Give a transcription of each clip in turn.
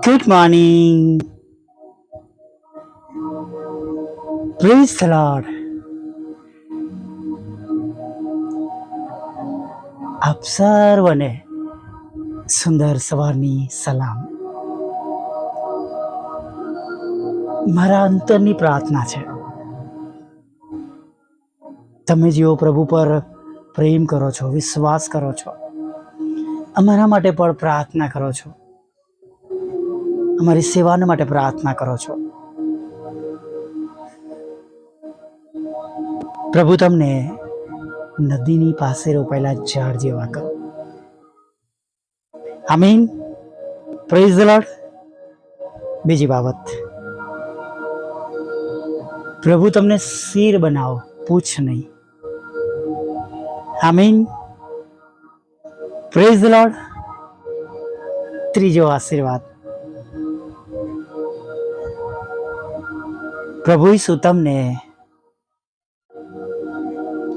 Good morning. Praise the Lord. આપ સર્વને સુંદર સવારની સલામ. મારા અંતરની પ્રાર્થના છે, તમે જેઓ પ્રભુ પર પ્રેમ કરો છો, વિશ્વાસ કરો છો, અમારા માટે પણ પ્રાર્થના કરો છો, અમારી સેવાના માટે પ્રાર્થના કરો છો, પ્રભુ તમને નદીની પાસે રોપાયેલા ઝાડ જેવા કરો. આમીન. Praise the Lord. બીજી બાબત, પ્રભુ તમને શિર બનાવો, પૂછ નહીં. આમીન. Praise the Lord. ત્રીજો આશીર્વાદ, પ્રભુ ઈસુ તમને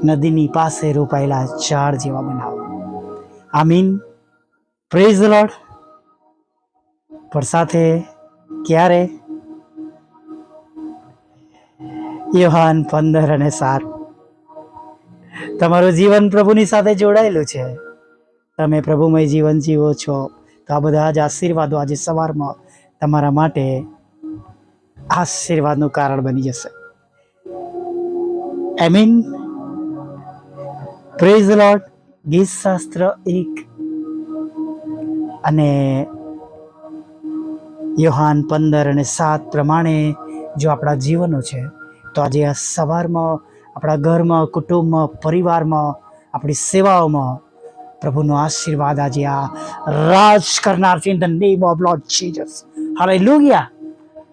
નદીની પાસે રોપાયેલા ઝાડ જેવા બનાવો. આમીન. Praise the Lord. પણ સાથે ક્યારે? યોહાન 15:7. તમારું જીવન પ્રભુની સાથે જોડાયેલું છે, તમે પ્રભુમય જીવન જીવો છો, તો આ બધા જ આશીર્વાદો આજે સવારમાં તમારા માટે આશીર્વાદનું કારણ બની જશે. આમીન. Praise the Lord. ગીત શાસ્ત્ર 1 અને યોહાન 15:7 પ્રમાણે જો આપણા જીવનો છે, તો આજે આ સવારમાં આપણા ઘરમાં, કુટુંબમાં, પરિવારમાં, આપણી સેવાઓમાં પ્રભુનો આશીર્વાદ આજે આ રાજ કરનાર છે. In the name of Lord Jesus. Hallelujah.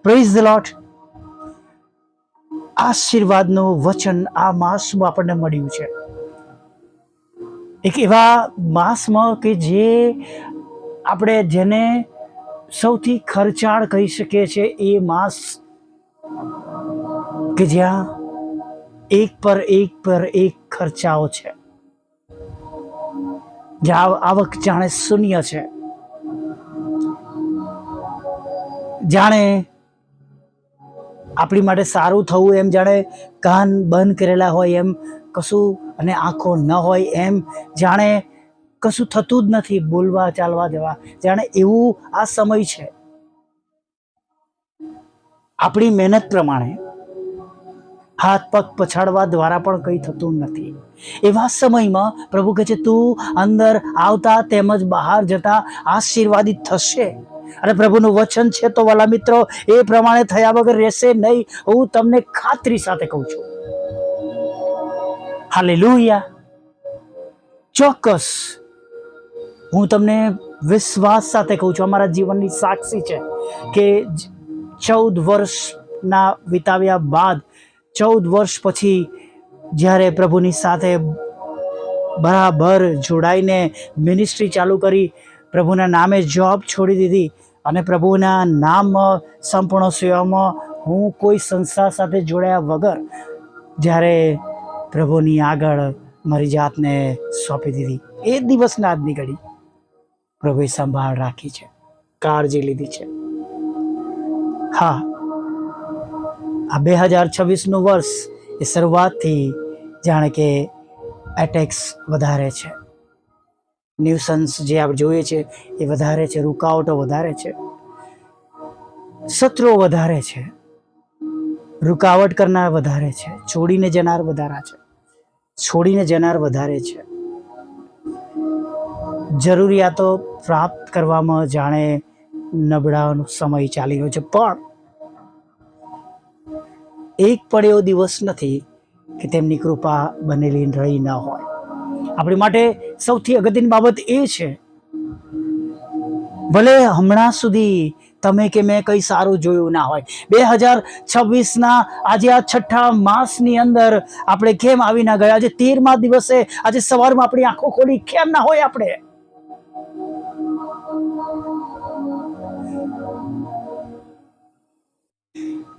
Praise the Lord. આશીર્વાદનું વચન આ માસમાં આપણને મળ્યું છે, એક એવા માસમાં કે જે આપણે જેને સૌથી ખર્ચાળ કહી શકીએ છીએ. એ માસ કે જ્યાં એક પર એક ખર્ચાઓ છે, જ્યાં આવક જાણે શૂન્ય છે, જાણે આપણી માટે સારું થવું એમ જાણે કાન બંધ કરેલા હોય એમ કશું, અને આંખો ન હોય એમ જાણે કશું થતું જ નથી, બોલવા ચાલવા જવા, જાણે એવું આ સમય છે. આપણી મહેનત પ્રમાણે હાથ પગ પછાડવા દ્વારા પણ કંઈ થતું નથી. એવા સમયમાં પ્રભુ કહે છે, તું અંદર આવતા તેમજ બહાર જતા આશીર્વાદિત થશે. અને પ્રભુનું વચન છે તો વાલા મિત્રો, એ પ્રમાણે થયા વગર રહેશે નહીં. હું તમને ખાતરી સાથે કહું છું. હાલેલુયા. ચોક્કસ હું તમને વિશ્વાસ સાથે કહું છું, અમારા જીવનની સાક્ષી છે કે 14 વર્ષના વિતાવ્યા બાદ, 14 વર્ષ પછી જ્યારે પ્રભુની સાથે બરાબર જોડાઈને મિનિસ્ટ્રી ચાલુ કરી, પ્રભુના નામે જોબ છોડી દીધી અને પ્રભુના નામમાં સંપૂર્ણ સેવામાં હું કોઈ સંસ્થા સાથે જોડાયા વગર જ્યારે પ્રભુની આગળ મારી જાતને સોંપી દીધી, એ દિવસના આજની ઘડી પ્રભુએ સંભાળ રાખી છે, કાળજી લીધી છે. હા, આ 2026નું વર્ષ એ શરૂઆતથી જાણે કે એટેક્સ વધારે છે, ન્યુસન્સ જે આપણે જોઈએ છે એ વધારે છે, રૂકાવટો વધારે છે, શત્રુઓ વધારે છે, રૂકાવટ કરનાર વધારે છે, છોડીને જનાર વધારે છે. જરૂરિયાતો પ્રાપ્ત કરવામાં જાણે નબળાનો સમય ચાલી રહ્યો છે, પણ એક પણ એવો દિવસ નથી કે તેમની કૃપા બનેલી રહી ન હોય. આપણી માટે સૌથી અગત્યની બાબત એ છે, ભલે હમણાં સુધી તમે કે મેં કંઈ સારું જોયું ના હોય, 2026ના આજે આ 6થા માસની અંદર આપણે કેમ આવી ના ગયા? આજે 13મા દિવસે આજે સવારમાં આપણી આંખો ખોલી કેમ ના હોય? આપણે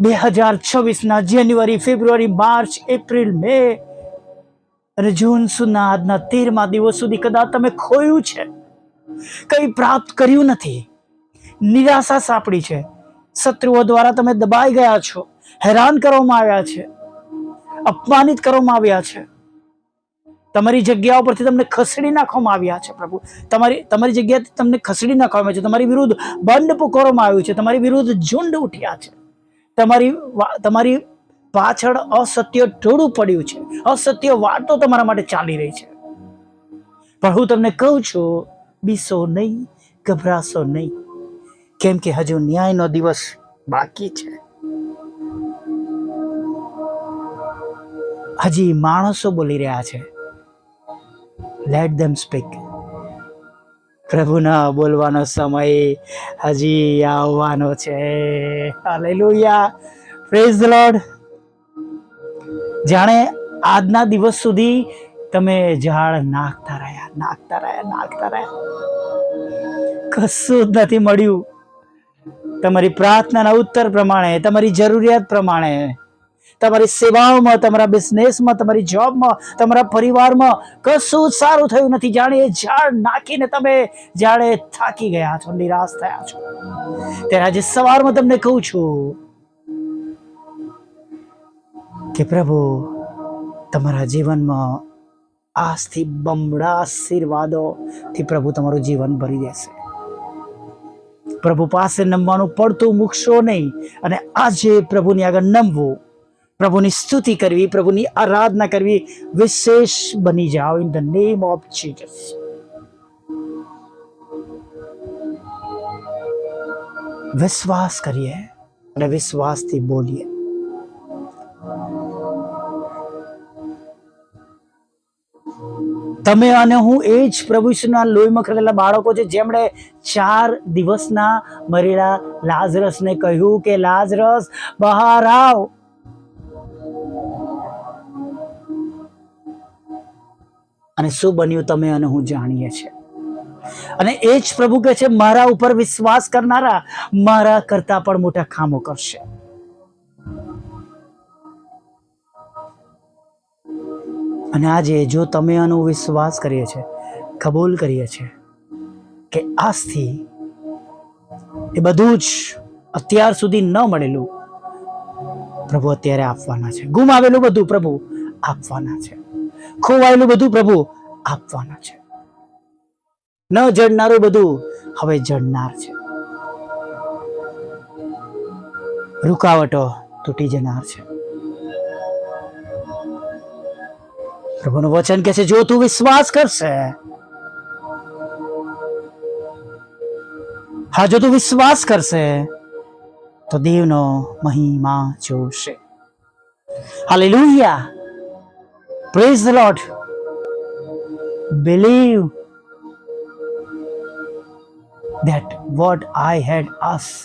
2026ના જાન્યુઆરી, ફેબ્રુઆરી, માર્ચ, એપ્રિલ, મે અને જૂન સુધીના આજના 13મા દિવસ સુધી કદાચ તમે ખોયું છે, કંઈ પ્રાપ્ત કર્યું નથી, નિરાશા સાંપડી છે, શત્રુઓ દ્વારા તમે દબાઈ ગયા છો, હેરાન કરવામાં આવ્યા છે, અપમાનિત કરવામાં આવ્યા છે, તમારી જગ્યાઓ પરથી તમને ખસેડી નાખવામાં આવ્યા છે. પ્રભુ, તમારી જગ્યાથી તમને ખસેડી નાખવામાં આવ્યા છે, તમારી વિરુદ્ધ બંધ પુકારવામાં આવ્યું છે, તમારી વિરુદ્ધ ઝુંડ ઉઠ્યા છે, તમારી પાછળ અસત્ય ટોળું પડ્યું છે, અસત્ય વાતો તમારા માટે ચાલી રહી છે. પણ હું તમને કહું છું, બીસો નહીં, ગભરાશો નહીં, કેમ કે હજુ ન્યાયનો દિવસ બાકી છે. હજી માણસો બોલી રહ્યા છે. લેટ ધેમ સ્પીક. પ્રભુના બોલવાનો સમય હજી આવવાનો છે. Hallelujah, praise the lord. જાણે આજના દિવસ સુધી તમે ઝાડ નાખતા રહ્યા, કશું જ નથી મળ્યું. તમારી પ્રાર્થનાના ઉત્તર પ્રમાણે, તમારી જરૂરિયાત પ્રમાણે, તમારી સેવાઓમાં, તમારા બિઝનેસમાં, તમારી જોબમાં, તમારા પરિવારમાં કશું સારું થયું નથી. જાણે એ ઝાડ નાખીને તમે જાણે થાકી ગયા છો, નિરાશ થયા છો. ત્યારે આજે સવારમાં તમને કહું છું કે પ્રભુ તમારા જીવનમાં આજથી બમણા આશીર્વાદોથી પ્રભુ તમારું જીવન ભરી દેશે. પ્રભુ પાસે નમવાનું પડતું મૂકશો નહીં, અને આજે પ્રભુની આગળ નમવું, પ્રભુની સ્તુતિ કરવી, પ્રભુની આરાધના કરવી વિશેષ બની જાઓ. In the name of Jesus. વિશ્વાસ કરીએ અને વિશ્વાસથી બોલીએ. તમે અને હું એ જ પ્રભુ ઈસુના લોહીમાં ખરેલા બાળકો છે, જેમણે 4 દિવસના મરેલા લાઝરસને કહ્યું કે લાઝરસ બહાર આવ. અને શું બન્યું તમે અને હું જાણીએ છીએ. અને એ જ પ્રભુ કહે છે, મારા ઉપર વિશ્વાસ કરનારા મારા કરતા પણ મોટા કામો કરશે. અને આજે જો તમે આનો વિશ્વાસ કરીએ છીએ, કબૂલ કરીએ છીએ કે આજથી એ બધું જ અત્યાર સુધી ન મળેલું પ્રભુ અત્યારે આપવાના છે. ગુમાવેલું બધું પ્રભુ આપવાના છે. ખોવાયેલું બધું પ્રભુ આપવાના છે. ન જડનારું બધું હવે જડનાર છે. રૂકાવટો તૂટી જનાર છે. પ્રભુનું વચન કહે છે, જો તું વિશ્વાસ કરશે, હા, જો તું વિશ્વાસ કરશે તો દેવનો મહિમા જોશે. Hallelujah, praise the lord. Believe that what I had asked,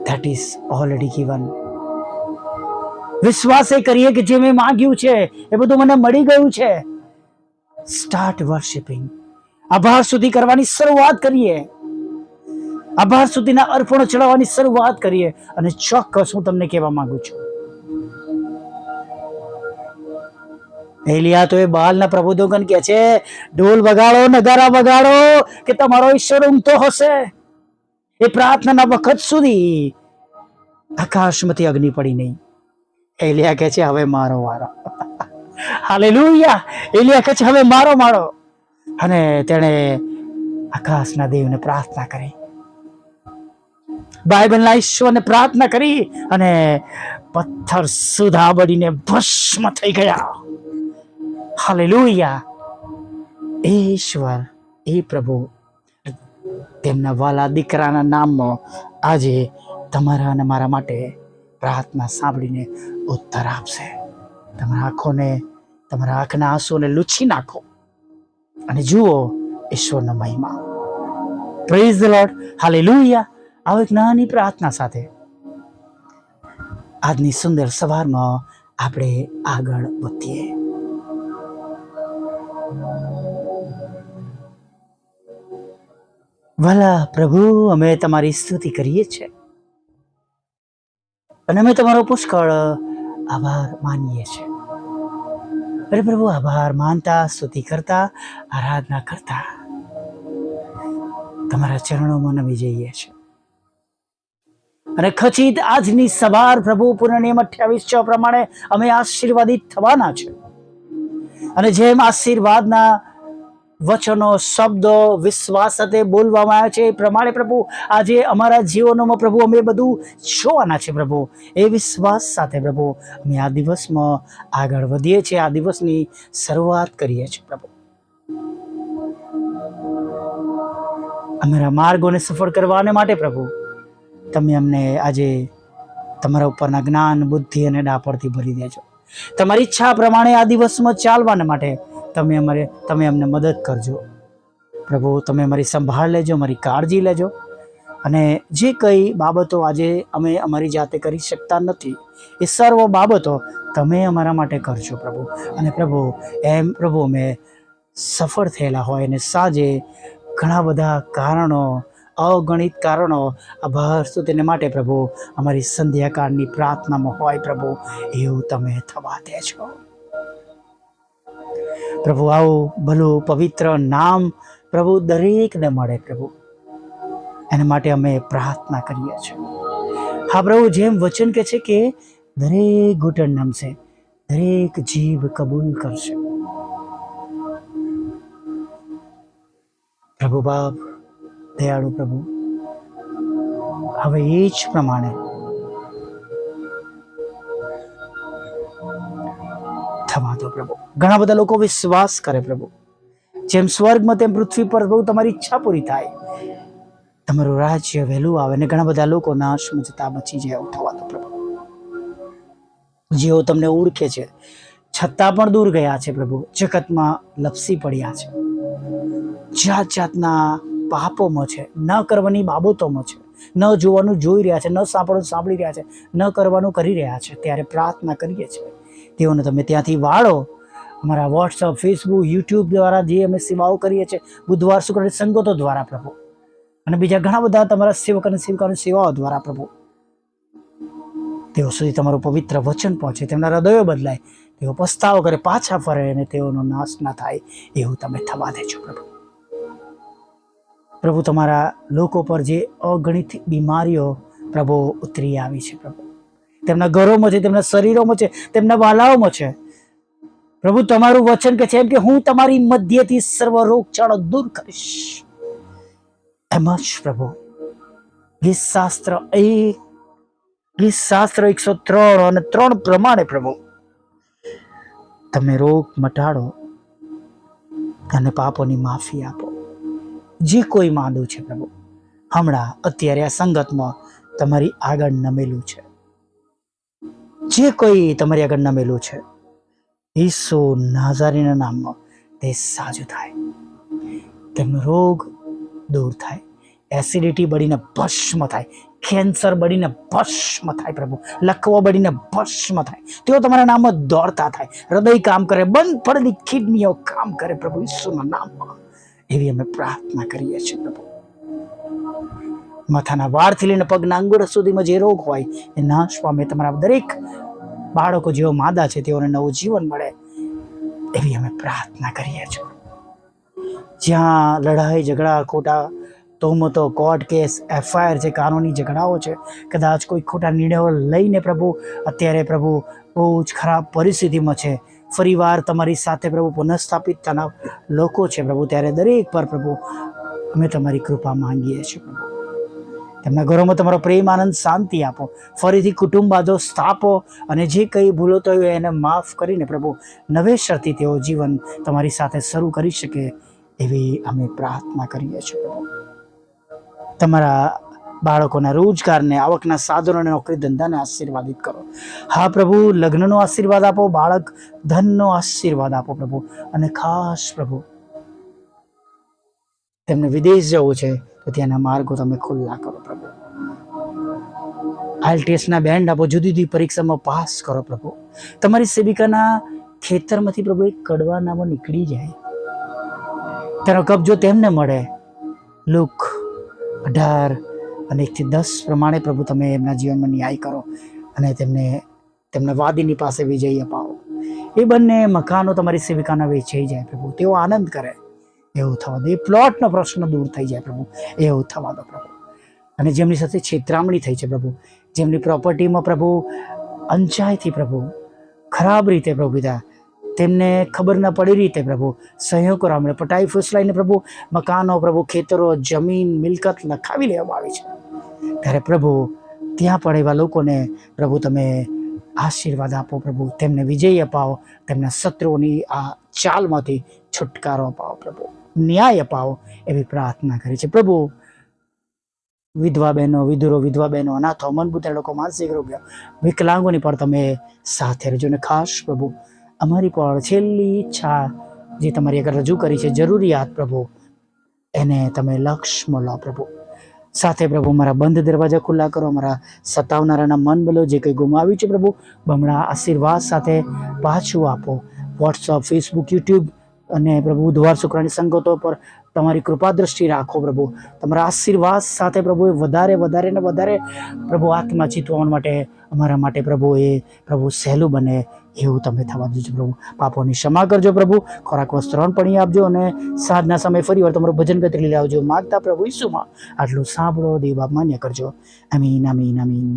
that is already given. વિશ્વાસ એ કરીએ કે જે મેં માંગ્યું છે એ બધું મને મળી ગયું છે. સ્ટાર્ટ વર્શિપિંગ. આભાર સ્તુતિ કરવાની શરૂઆત કરીએ. આભાર સ્તુતિના અર્પણો ચડાવવાની શરૂઆત કરીએ. અને ચોક્કસ હું તમને કહેવા માંગુ છું, એલિયા તો એ બાલના પ્રબોધકોને કહે છે, ઢોલ વગાડો, નગારા વગાડો કે તમારો ઈશ્વર ઊંઘતો હશે. એ પ્રાર્થનાના વખત સુધી આકાશમાંથી અગ્નિ પડી નહીં. એલિયા કહે છે, હવે મારો વારો. હાલેલુયા. એલિયા કહે છે, હવે મારો મારો. અને તેણે આકાશના દેવને પ્રાર્થના કરી, બાઇબલના ઈશ્વરને પ્રાર્થના કરી, અને પથ્થર સુધા બળીને ભસ્મ થઈ ગયા. હાલેલુયા. એ ઈશ્વર, એ પ્રભુ તેમના વાલા દીકરાના નામમાં આજે તમારા અને મારા માટે પ્રાર્થના સાંભળીને ઉત્તર આપશે. તમારા આંખના આંસુને લૂછી નાખો અને જુઓ ઈશ્વરનો મહિમા. Praise the lord. હાલેલુયા. આવો એક નાની પ્રાર્થના સાથે આજની સુંદર સવારમાં આપણે આગળ વધીએ. ભલા પ્રભુ, અમે તમારી સ્તુતિ કરીએ છીએ અને અમે તમારો પુષ્કળ આભાર માનીએ છીએ. અરે પ્રભુ, આભાર માનતા, સ્તુતિ કરતા, આરાધના કરતા તમારા ચરણોમાં નમી જઈએ છીએ. અને ખચિત આજની સવાર પ્રભુ પૂર્ણ નિયમ 28:6 પ્રમાણે અમે આશીર્વાદિત થવાના છે. અને જેમ આશીર્વાદના વચનો, શબ્દો વિશ્વાસ સાથે બોલવામાં આવ્યા છે એ પ્રમાણે પ્રભુ આજે અમારા જીવનોમાં પ્રભુ અમે બધું જોવાના છે. પ્રભુ એ વિશ્વાસ સાથે પ્રભુ અમે આ દિવસમાં આગળ વધીએ છીએ, આ દિવસની શરૂઆત કરીએ છીએ. પ્રભુ અમારા માર્ગોને સફળ કરવાને માટે પ્રભુ તમે અમને આજે તમારા ઉપરના જ્ઞાન, બુદ્ધિ અને ડાપણથી ભરી દેજો. તમારી ઈચ્છા પ્રમાણે આ દિવસમાં ચાલવાને માટે તમે અમને મદદ કરજો. પ્રભુ તમે અમારી સંભાળ લેજો, અમારી કાળજી લેજો. અને જે કંઈ બાબતો આજે અમે અમારી જાતે કરી શકતા નથી એ સર્વ બાબતો તમે અમારા માટે કરજો પ્રભુ. અને પ્રભુ અમે સફળ થયેલા હોય અને સાંજે ઘણા બધા કારણો, અગણિત કારણો આભાર સ્તુતિને માટે પ્રભુ અમારી સંધ્યાકાળની પ્રાર્થનામાં હોય પ્રભુ, એવું તમે થવા દેજો. પ્રભુ આવું ભલું પવિત્ર નામ પ્રભુ દરેકને મળે પ્રભુ, એના માટે અમે પ્રાર્થના કરીએ છીએ. હા પ્રભુ, જેમ વચન કહે છે કે દરેક ઘૂંટણ નમશે, દરેક જીવ કબૂલ કરશે. પ્રભુ બાપ દયાળુ પ્રભુ, હવે એ જ પ્રમાણે થવા દો પ્રભુ. ઘણા બધા લોકો વિશ્વાસ કરે પ્રભુ, જેમ સ્વર્ગમાં તેમ પૃથ્વી પર પ્રભુ તમારી ઈચ્છા પૂરી થાય, તમારું રાજ્ય વહેલું આવે અને ઘણા બધા લોકો નાશમાં જતા બચી જાય એવું થવા દો પ્રભુ. જેઓ તમને ઓળખે છે છતાં પણ દૂર ગયા છે પ્રભુ, જગતમાં લપસી પડ્યા છે, જાત જાતના પાપોમાં છે, ન કરવાની બાબતોમાં છે, ન જોવાનું જોઈ રહ્યા છે, ન સાંભળવાનું સાંભળી રહ્યા છે, ન કરવાનું કરી રહ્યા છે, ત્યારે પ્રાર્થના કરીએ છીએ તેઓને તમે ત્યાંથી વાળો. અમારા વોટ્સઅપ, ફેસબુક, યુટ્યુબ દ્વારા જે અમે સેવાઓ કરીએ છીએ, બુધવાર શુક્ર સંગતો દ્વારા પ્રભુ, અને બીજા ઘણા બધા તમારા સેવક અને સેવિકાઓની સેવાઓ દ્વારા પ્રભુ, તેઓ સુધી તમારું પવિત્ર વચન પહોંચે, તેમના હૃદયો બદલાય, તેઓ પસ્તાવો કરે, પાછા ફરે અને તેઓનો નાશ ના થાય એવું તમે થવા દેજો પ્રભુ. પ્રભુ તમારા લોકો પર જે અગણિત બીમારીઓ પ્રભુ ઉતરી આવી છે પ્રભુ, તેમના ઘરોમાં છે, તેમના શરીરોમાં છે, તેમના વાલાઓમાં છે પ્રભુ, તમારું વચન કે છે એમ કે હું તમારી મધ્યથી સર્વ રોગચાળો દૂર કરીશ. એમ જ પ્રભુ ગીત શાસ્ત્ર 103 અને 3 પ્રમાણે પ્રભુ તમે રોગ મટાડો અને પાપોની માફી આપો. જે કોઈ માંદું છે પ્રભુ, હમણાં અત્યારે આ સંગતમાં તમારી આગળ નમેલું છે, જે કોઈ તમારી આગળ નમેલું છે, ઈસુ નાઝારીના નામમાં તે સાજું થાય, તેમનો રોગ દૂર થાય, એસિડિટી બળીને ભસ્મ થાય, કેન્સર બળીને ભસ્મ થાય પ્રભુ, લકવો બળીને ભસ્મ થાય, તેઓ તમારા નામમાં દોડતા થાય, હૃદય કામ કરે, બંધ પડેલી કિડનીઓ કામ કરે પ્રભુ ઈસુના નામમાં. એવી અમે પ્રાર્થના કરીએ છીએ પ્રભુ. માથાના વાળથી લઈને પગના અંગૂઠા સુધીમાં જે રોગ હોય એ નાશ પામે. તમારા દરેક બાળકો જેઓ માદા છે તેઓને નવું જીવન મળે એવી અમે પ્રાર્થના કરીએ છીએ. જ્યાં લડાઈ ઝઘડા, ખોટા તોમતો, કોર્ટ કેસ, FIR જે કાનૂની ઝઘડાઓ છે, કદાચ કોઈ ખોટા નિર્ણયો લઈને પ્રભુ અત્યારે પ્રભુ બહુ જ ખરાબ પરિસ્થિતિમાં છે, ફરીવાર તમારી સાથે પ્રભુ પુનઃસ્થાપિત થનાર લોકો છે પ્રભુ, ત્યારે દરેક પર પ્રભુ અમે તમારી કૃપા માંગીએ છીએ પ્રભુ. તેમના ઘરોમાં તમારો પ્રેમ, આનંદ, શાંતિ આપો, ફરીથી કુટુંબ બાંધો, સ્થાપો, અને જે કંઈ ભૂલો તો એને માફ કરીને પ્રભુ નવેસરથી તેઓ જીવન તમારી સાથે શરૂ કરી શકે એવી અમે પ્રાર્થના કરીએ છીએ પ્રભુ. તમારા બાળકોના રોજગારને, આવકના સાધનોને, નોકરી ધંધાને આશીર્વાદિત કરો. હા પ્રભુ, લગ્નનો આશીર્વાદ આપો, બાળક ધનનો આશીર્વાદ આપો પ્રભુ, અને ખાસ પ્રભુ તેમને વિદેશ જવું છે તો ત્યાંના માર્ગો તમે ખુલ્લા કરો પ્રભુ. IELTSના બેન્ડ આપો, જુદી જુદી પરીક્ષામાં પાસ કરો પ્રભુ. તમારી સેવિકાના ખેતરમાંથી પ્રભુ એક કડવા નામો નીકળી જાય, તેનો કબજો તેમને મળે. લુક 18 અને 1-10 પ્રમાણે પ્રભુ તમે એમના જીવનમાં ન્યાય કરો અને તેમના વાદીની પાસે વિજય અપાવો. એ બંને મકાનો તમારી સેવિકાના વેચાઈ જાય પ્રભુ, તેઓ આનંદ કરે, એવું થવા દો. એ પ્લોટનો પ્રશ્ન દૂર થઈ જાય પ્રભુ, એવું થવા દો પ્રભુ. અને જેમની સાથે છેતરામણી થઈ છે પ્રભુ, જેમની પ્રોપર્ટીમાં પ્રભુ અંચાઈથી પ્રભુ ખરાબ રીતે પ્રભુ પિતા તેમને ખબર ન પડી રીતે પ્રભુ સહયોગ કરવા મળે, પટાઈ ફૂસલાઈને પ્રભુ મકાનો પ્રભુ ખેતરો જમીન મિલકત લખાવી લેવામાં આવી છે, ત્યારે પ્રભુ ત્યાં પણ એવા લોકોને પ્રભુ તમે આશીર્વાદ આપો પ્રભુ, તેમને વિજય અપાવો, તેમના શત્રુઓની આ ચાલમાંથી છુટકારો અપાવો પ્રભુ, ન્યાય અપાવો એવી પ્રાર્થના કરી છે પ્રભુ. વિધવા બહેનો, વિધુરો, વિધવા બહેનો, અનાથો, મનબુદ્ધિના લોકો, માનસિક રોગ્ય, વિકલાંગોની પણ તમે સાથે રહેજો. ને ખાસ પ્રભુ અમારી પણ છેલ્લી ઈચ્છા જે તમારી આગળ રજૂ કરી છે, જરૂરિયાત પ્રભુ, એને તમે લક્ષ્યમાં લો પ્રભુ. સાથે પ્રભુ મારા બંધ દરવાજા ખુલ્લા કરો, મારા સતાવનારાના મન બદલો, જે કંઈ ગુમાવ્યું છે પ્રભુ બમણા આશીર્વાદ સાથે પાછું આપો. વોટ્સઅપ, ફેસબુક, યુટ્યુબ અને પ્રભુ બુધવાર શુક્રની સંગતો પર તમારી કૃપા દ્રષ્ટિ રાખો પ્રભુ. તમારા આશીર્વાદ સાથે પ્રભુ વધારે વધારે ને વધારે પ્રભુ આત્મા જીતવા માટે અમારા માટે પ્રભુ એ પ્રભુ સહેલું બને એવું તમે થવા દેજો પ્રભુ. પાપોની ક્ષમા કરજો પ્રભુ, ખોરાક વસ્ત્ર પણ આપજો, અને સાંજના સમય ફરી વાર તમારું ભજન ગતિ લઈ આવજો. માગતા પ્રભુ ઈસુમાં આટલું સાંભળો, દેવ બાપ માન્ય કરજો. આમીન, આમીન, આમીન.